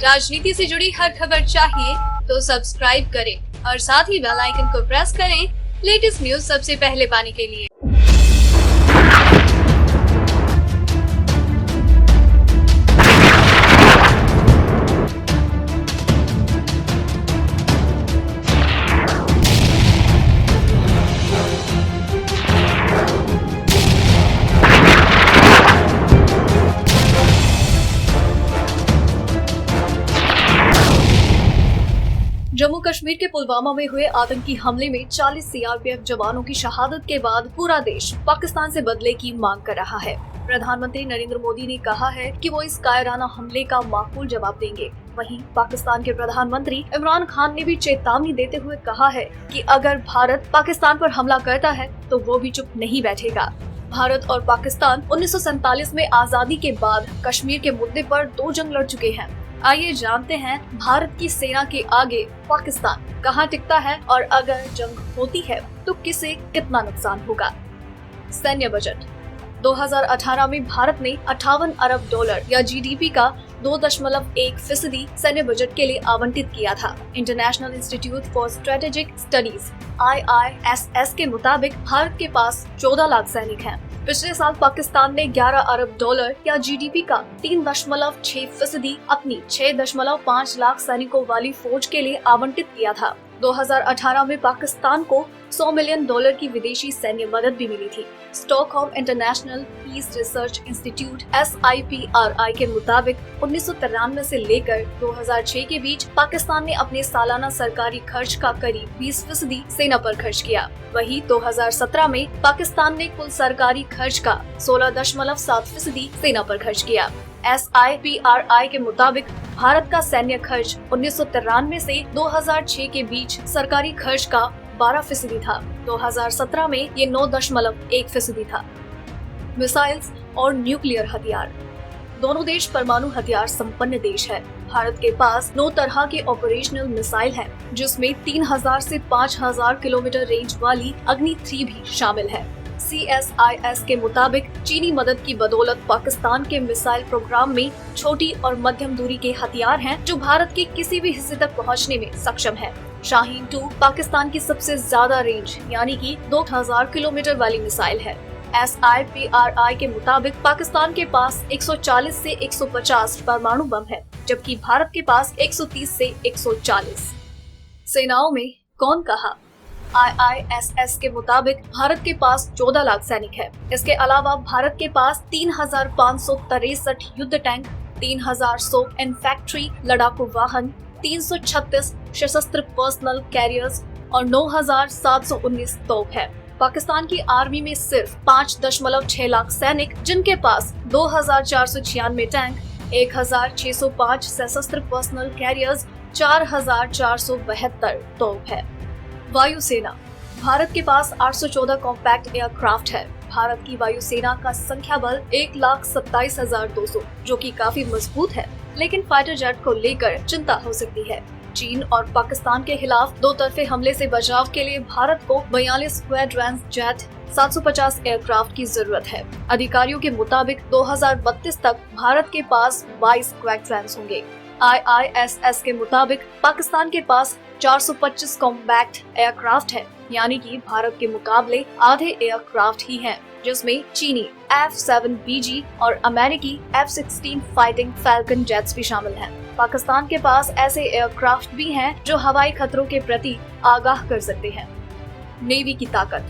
राजनीति से जुड़ी हर खबर चाहिए तो सब्सक्राइब करें और साथ ही बेल आइकन को प्रेस करें लेटेस्ट न्यूज सबसे पहले पाने के लिए। जम्मू कश्मीर के पुलवामा में हुए आतंकी हमले में 40 सीआरपीएफ जवानों की शहादत के बाद पूरा देश पाकिस्तान से बदले की मांग कर रहा है। प्रधानमंत्री नरेंद्र मोदी ने कहा है कि वो इस कायराना हमले का माकूल जवाब देंगे। वहीं पाकिस्तान के प्रधानमंत्री इमरान खान ने भी चेतावनी देते हुए कहा है कि अगर भारत पाकिस्तान पर हमला करता है तो वो भी चुप नहीं बैठेगा। भारत और पाकिस्तान 1947 में आजादी के बाद कश्मीर के मुद्दे पर 2 जंग लड़ चुके हैं। आइए जानते हैं भारत की सेना के आगे पाकिस्तान कहां टिकता है और अगर जंग होती है तो किसे कितना नुकसान होगा। सैन्य बजट 2018 में भारत ने 58 अरब डॉलर या जीडीपी का 2.1% सैन्य बजट के लिए आवंटित किया था। International institute for strategic studies IISS के मुताबिक भारत के पास 14 लाख सैनिक हैं। पिछले साल पाकिस्तान ने 11 अरब डॉलर या जीडीपी का 3.6% अपनी 6.5 लाख सैनिकों वाली फौज के लिए आवंटित किया था। 2018 में पाकिस्तान को $100 मिलियन की विदेशी सैन्य मदद भी मिली थी। Stockholm International Peace Research Institute SIPRI के मुताबिक 1993 से लेकर 2006 के बीच पाकिस्तान ने अपने सालाना सरकारी खर्च का करीब 20% सेना पर खर्च किया। वहीं 2017 में पाकिस्तान ने कुल सरकारी खर्च का 16.7% सेना पर खर्च किया। SIPRI के मुताबिक भारत का सैन्य खर्च 1993 से 2006 के बीच सरकारी खर्च का 12% था। 2017 में ये 9.1% था। मिसाइल्स और न्यूक्लियर हथियार दोनों देश परमाणु हथियार संपन्न देश है। भारत के पास 9 तरह के ऑपरेशनल मिसाइल हैं, जिसमें 3000 से 5000 किलोमीटर रेंज वाली अग्नि 3 भी शामिल है। CSIS के मुताबिक चीनी मदद की बदौलत पाकिस्तान के मिसाइल प्रोग्राम में छोटी और मध्यम दूरी के हथियार हैं, जो भारत के किसी भी हिस्से तक पहुंचने में सक्षम है। शाहीन 2 पाकिस्तान की सबसे ज्यादा रेंज यानी कि 2000 किलोमीटर वाली मिसाइल है। SIPRI के मुताबिक पाकिस्तान के पास 140 से 150 परमाणु बम है, जबकि भारत के पास 130 से 140। सेनाओं में कौन कहा? IISS के मुताबिक भारत के पास 14 लाख सैनिक है। इसके अलावा भारत के पास 3563 युद्ध टैंक, 3100 इन्फैंट्री लड़ाकू वाहन, 336 सशस्त्र पर्सनल कैरियर्स और 9719 तोप है। पाकिस्तान की आर्मी में सिर्फ 5.6 लाख सैनिक, जिनके पास 2496 टैंक, 1605 सशस्त्र पर्सनल कैरियर्स, 4472 तोप है। वायुसेना भारत के पास 814 कॉम्पैक्ट एयरक्राफ्ट है। भारत की वायुसेना का संख्या बल 1,27,200, जो कि काफी मजबूत है, लेकिन फाइटर जेट को लेकर चिंता हो सकती है। चीन और पाकिस्तान के खिलाफ 2 तरफे हमले से बचाव के लिए भारत को 42 स्क्वाड्रन जेट 750 एयरक्राफ्ट की जरूरत है। अधिकारियों के मुताबिक 2032 तक भारत के पास 22 स्क्वाड्रन होंगे। IISS के मुताबिक पाकिस्तान के पास 425 कॉम्पैक्ट एयरक्राफ्ट है, यानी कि भारत के मुकाबले आधे एयरक्राफ्ट ही हैं, जिसमें चीनी F-7BG और अमेरिकी F-16 फाइटिंग फैल्कन जेट्स भी शामिल हैं। पाकिस्तान के पास ऐसे एयरक्राफ्ट भी हैं जो हवाई खतरों के प्रति आगाह कर सकते हैं। नेवी की ताकत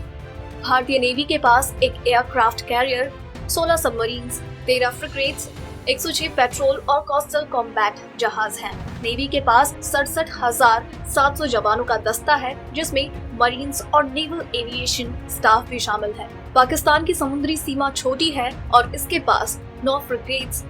भारतीय नेवी के पास एक aircraft carrier, 16 submarines, 13 frigates, 106 petrol और कोस्टल कॉम्बैट जहाज हैं। नेवी के पास 67,700 जवानों का दस्ता है, जिसमें मरीन्स और नेवल एविएशन स्टाफ भी शामिल है। पाकिस्तान की समुद्री सीमा छोटी है और इसके पास 9 फ्रिगेट्स,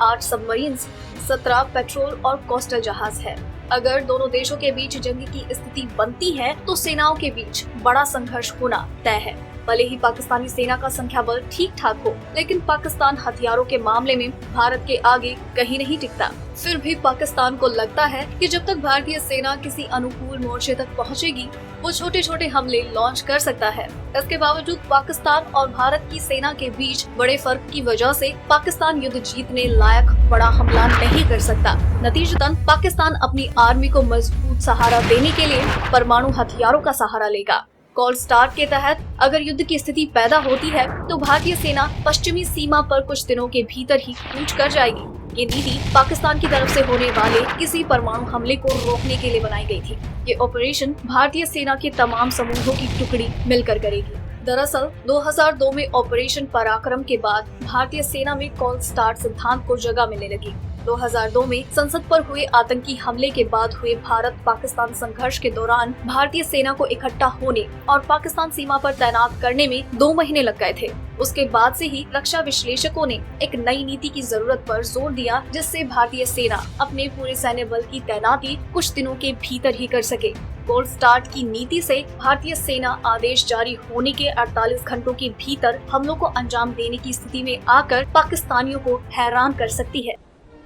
8 सबमरीन्स, 17 पेट्रोल और कोस्टल जहाज है। अगर दोनों देशों के बीच जंग की स्थिति बनती है तो सेनाओं के बीच बड़ा संघर्ष होना तय है। भले ही पाकिस्तानी सेना का संख्या बल ठीक ठाक हो, लेकिन पाकिस्तान हथियारों के मामले में भारत के आगे कहीं नहीं टिकता। फिर भी पाकिस्तान को लगता है कि जब तक भारतीय सेना किसी अनुकूल मोर्चे तक पहुंचेगी, वो छोटे छोटे हमले लॉन्च कर सकता है। इसके बावजूद पाकिस्तान और भारत की सेना के बीच बड़े फर्क की वजह से पाकिस्तान युद्ध जीतने लायक बड़ा हमला नहीं कर सकता। नतीजतन पाकिस्तान अपनी आर्मी को मजबूत सहारा देने के लिए परमाणु हथियारों का सहारा लेगा। कोल्ड स्टार्ट के तहत अगर युद्ध की स्थिति पैदा होती है तो भारतीय सेना पश्चिमी सीमा पर कुछ दिनों के भीतर ही कूच कर जाएगी। ये नीति पाकिस्तान की तरफ से होने वाले किसी परमाणु हमले को रोकने के लिए बनाई गई थी। ये ऑपरेशन भारतीय सेना के तमाम समूहों की टुकड़ी मिलकर करेगी। दरअसल 2002 में ऑपरेशन पराक्रम के बाद भारतीय सेना में कोल्ड स्टार्ट सिद्धांत को जगह मिलने लगी। 2002 में संसद पर हुए आतंकी हमले के बाद हुए भारत पाकिस्तान संघर्ष के दौरान भारतीय सेना को इकट्ठा होने और पाकिस्तान सीमा पर तैनात करने में 2 महीने लग गए थे। उसके बाद से ही रक्षा विश्लेषकों ने एक नई नीति की जरूरत पर जोर दिया, जिससे भारतीय सेना अपने पूरे सैन्य बल की तैनाती कुछ दिनों के भीतर ही कर सके। कोल्ड स्टार्ट की नीति से भारतीय सेना आदेश जारी होने के 48 घंटों के भीतर हमलों को अंजाम देने की स्थिति में आकर पाकिस्तानियों को हैरान कर सकती है।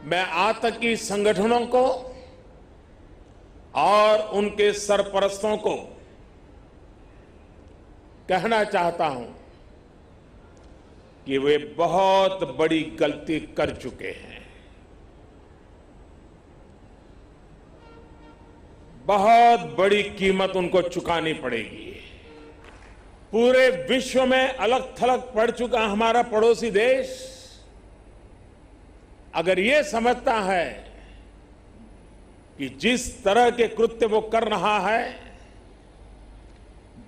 मैं आतंकी संगठनों को और उनके सरपरस्तों को कहना चाहता हूं कि वे बहुत बड़ी गलती कर चुके हैं। बहुत बड़ी कीमत उनको चुकानी पड़ेगी। पूरे विश्व में अलग थलग पड़ चुका हमारा पड़ोसी देश अगर ये समझता है कि जिस तरह के कृत्य वो कर रहा है,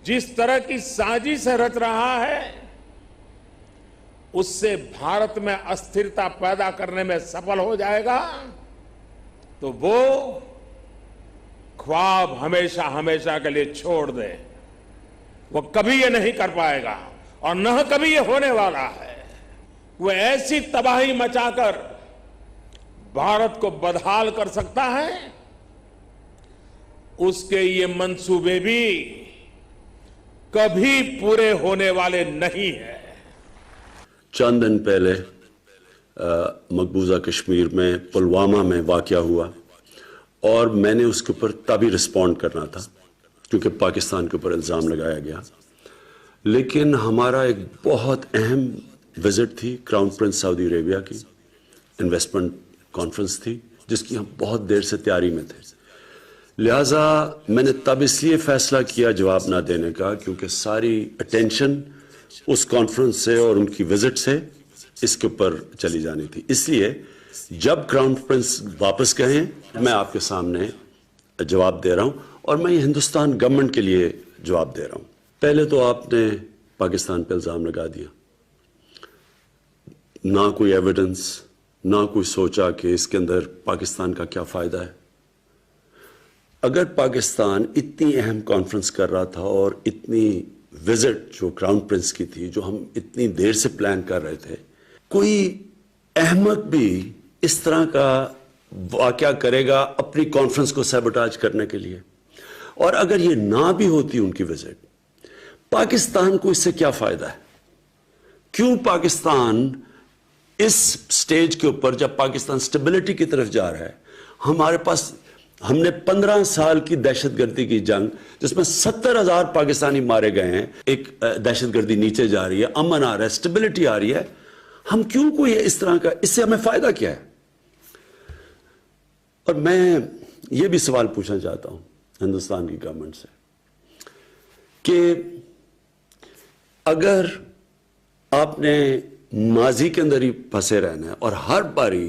जिस तरह की साजिश रच रहा है, उससे भारत में अस्थिरता पैदा करने में सफल हो जाएगा, तो वो ख्वाब हमेशा हमेशा के लिए छोड़ दे। वो कभी ये नहीं कर पाएगा और न कभी ये होने वाला है। वो ऐसी तबाही मचाकर भारत को बदहाल कर सकता है, उसके ये मंसूबे भी कभी पूरे होने वाले नहीं है। चंद दिन पहले मकबूजा कश्मीर में पुलवामा में वाकया हुआ और मैंने उसके ऊपर तभी रिस्पॉन्ड करना था क्योंकि पाकिस्तान के ऊपर इल्ज़ाम लगाया गया। लेकिन हमारा एक बहुत अहम विजिट थी क्राउन प्रिंस सऊदी अरेबिया की, इन्वेस्टमेंट कॉन्फ्रेंस थी जिसकी हम बहुत देर से तैयारी में थे। लिहाजा मैंने तब इसलिए फैसला किया जवाब ना देने का क्योंकि सारी अटेंशन उस कॉन्फ्रेंस से और उनकी विजिट से इसके ऊपर चली जानी थी। इसलिए जब क्राउन प्रिंस वापस गए मैं आपके सामने जवाब दे रहा हूं और मैं हिंदुस्तान गवर्नमेंट के लिए जवाब दे रहा हूं। पहले तो आपने पाकिस्तान पर इल्जाम लगा दिया, ना कोई एविडेंस, ना कोई सोचा कि इसके अंदर पाकिस्तान का क्या फायदा है। अगर पाकिस्तान इतनी अहम कॉन्फ्रेंस कर रहा था और इतनी विजिट जो क्राउन प्रिंस की थी, जो हम इतनी देर से प्लान कर रहे थे, कोई अहमक भी इस तरह का वाकया करेगा अपनी कॉन्फ्रेंस को सैबोटाज करने के लिए। और अगर ये ना भी होती उनकी विजिट, पाकिस्तान को इससे क्या फायदा है? क्यों पाकिस्तान इस स्टेज के ऊपर, जब पाकिस्तान स्टेबिलिटी की तरफ जा रहा है, हमारे पास हमने 15 साल की दहशतगर्दी की जंग जिसमें 70,000 पाकिस्तानी मारे गए हैं, एक दहशतगर्दी नीचे जा रही है, अमन आ रहा है, स्टेबिलिटी आ रही है, हम क्यों कोई इस तरह का, इससे हमें फायदा क्या है? और मैं ये भी सवाल पूछना चाहता हूं हिंदुस्तान की गवर्नमेंट से कि अगर आपने माजी के अंदर ही फंसे रहना है और हर बारी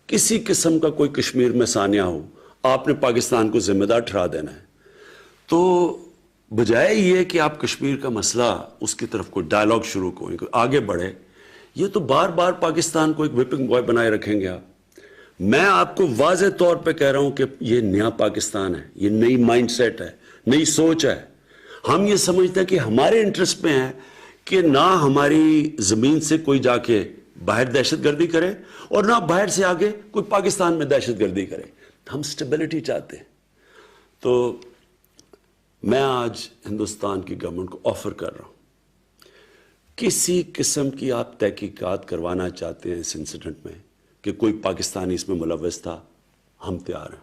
किसी किस्म का कोई कश्मीर में सानिया हो आपने पाकिस्तान को जिम्मेदार ठहरा देना है, तो बजाय ये कि आप कश्मीर का मसला उसकी तरफ कोई डायलॉग शुरू करें, कोई आगे बढ़े, ये तो बार बार पाकिस्तान को एक विपिंग बॉय बनाए रखेंगे आप। मैं आपको वाज़े तौर पे कह रहा हूं कि ये नया पाकिस्तान है, ये नई माइंडसेट है, नई सोच है। हम ये समझते हैं कि हमारे इंटरेस्ट में है कि ना हमारी जमीन से कोई जाके बाहर दहशतगर्दी करे और ना बाहर से आगे कोई पाकिस्तान में दहशतगर्दी करे। हम स्टेबिलिटी चाहते हैं। तो मैं आज हिंदुस्तान की गवर्नमेंट को ऑफर कर रहा हूं किसी किस्म की आप तहकीकात करवाना चाहते हैं इस इंसिडेंट में कि कोई पाकिस्तानी इसमें मुलव्वस था, हम तैयार हैं।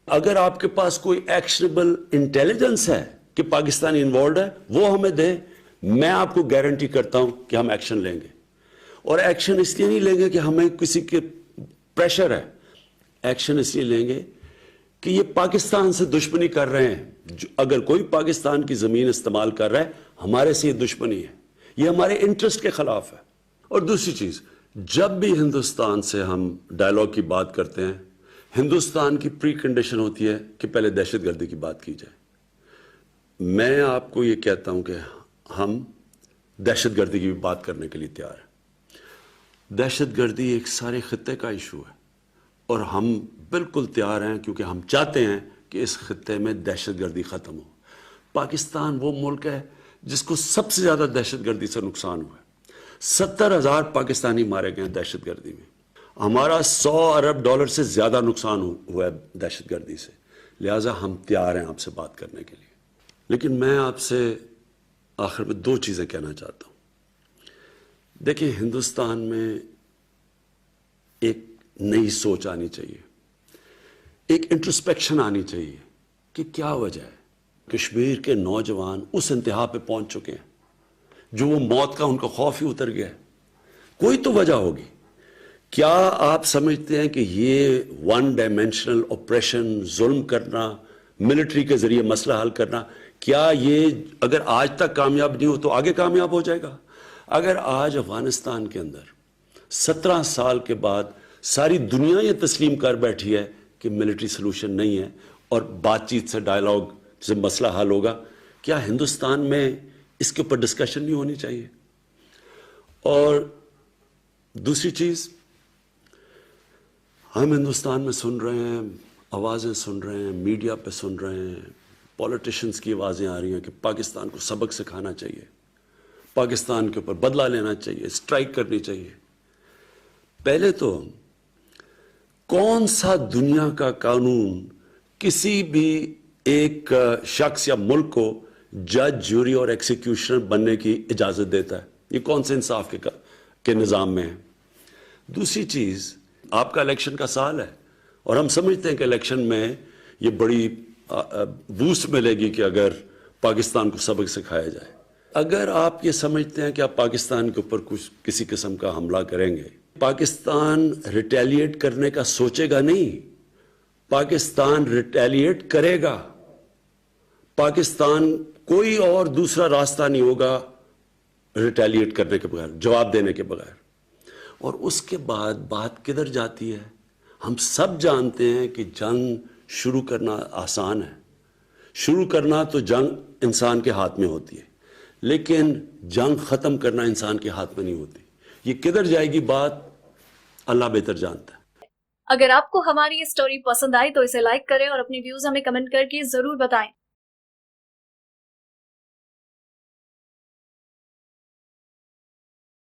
अगर आपके पास कोई एक्शनेबल इंटेलिजेंस है कि पाकिस्तानी इन्वॉल्व है, वो हमें दे, मैं आपको गारंटी करता हूं कि हम एक्शन लेंगे। और एक्शन इसलिए नहीं लेंगे कि हमें किसी के प्रेशर है, एक्शन इसलिए लेंगे कि ये पाकिस्तान से दुश्मनी कर रहे हैं। अगर कोई पाकिस्तान की जमीन इस्तेमाल कर रहा है, हमारे से ये दुश्मनी है, ये हमारे इंटरेस्ट के खिलाफ है। और दूसरी चीज, जब भी हिंदुस्तान से हम डायलॉग की बात करते हैं, हिंदुस्तान की प्री कंडीशन होती है कि पहले दहशतगर्दी की बात की जाए। मैं आपको ये कहता हूं कि हम दहशतगर्दी की भी बात करने के लिए तैयार हैं। दहशतगर्दी एक सारे खित्ते का इशू है और हम बिल्कुल तैयार हैं, क्योंकि हम चाहते हैं कि इस खित्ते में दहशतगर्दी खत्म हो। पाकिस्तान वो मुल्क है जिसको सबसे ज्यादा दहशतगर्दी से नुकसान हुआ है। 70,000 पाकिस्तानी मारे गए दहशतगर्दी में। हमारा $100 अरब से ज्यादा नुकसान हुआ है दहशतगर्दी से। लिहाजा हम तैयार हैं आपसे बात करने के लिए। लेकिन मैं आपसे आखिर में 2 चीजें कहना चाहता हूं। देखिए, हिंदुस्तान में एक नई सोच आनी चाहिए, एक इंट्रोस्पेक्शन आनी चाहिए कि क्या वजह है कश्मीर के नौजवान उस इंतहा पे पहुंच चुके हैं जो वो मौत का उनका खौफ ही उतर गया है। कोई तो वजह होगी। क्या आप समझते हैं कि ये वन डायमेंशनल ऑपरेशन, जुल्म करना, मिलिट्री के जरिए मसला हल करना, क्या ये अगर आज तक कामयाब नहीं हो तो आगे कामयाब हो जाएगा? अगर आज अफगानिस्तान के अंदर 17 साल के बाद सारी दुनिया ये तस्लीम कर बैठी है कि मिलिट्री सोल्यूशन नहीं है और बातचीत से, डायलॉग से मसला हल होगा, क्या हिंदुस्तान में इसके ऊपर डिस्कशन नहीं होनी चाहिए? और दूसरी चीज, हम हिंदुस्तान में सुन रहे हैं, आवाजें सुन रहे हैं, मीडिया पे सुन रहे हैं, पॉलिटिशियंस की आवाजें आ रही हैं कि पाकिस्तान को सबक सिखाना चाहिए, पाकिस्तान के ऊपर बदला लेना चाहिए, स्ट्राइक करनी चाहिए। पहले तो कौन सा दुनिया का कानून किसी भी एक शख्स या मुल्क को जज, जूरी और एक्सिक्यूशनर बनने की इजाजत देता है? ये कौन से इंसाफ के निजाम में है? दूसरी चीज, आपका इलेक्शन का साल है और हम समझते हैं कि इलेक्शन में ये बड़ी बूस्ट मिलेगी कि अगर पाकिस्तान को सबक सिखाया जाए। अगर आप ये समझते हैं कि आप पाकिस्तान के ऊपर कुछ किसी किस्म का हमला करेंगे, पाकिस्तान रिटेलिएट करने का सोचेगा नहीं, पाकिस्तान रिटेलिएट करेगा। पाकिस्तान कोई और दूसरा रास्ता नहीं होगा रिटेलिएट करने के बगैर, जवाब देने के बगैर। और उसके बाद बात किधर जाती है? हम सब जानते हैं कि जंग शुरू करना आसान है, शुरू करना तो जंग इंसान के हाथ में होती है, लेकिन जंग खत्म करना इंसान के हाथ में नहीं होती। ये किधर जाएगी बात, अल्लाह बेहतर जानता है। अगर आपको हमारी ये स्टोरी पसंद आई तो इसे लाइक करें और अपनी व्यूज हमें कमेंट करके जरूर बताएं।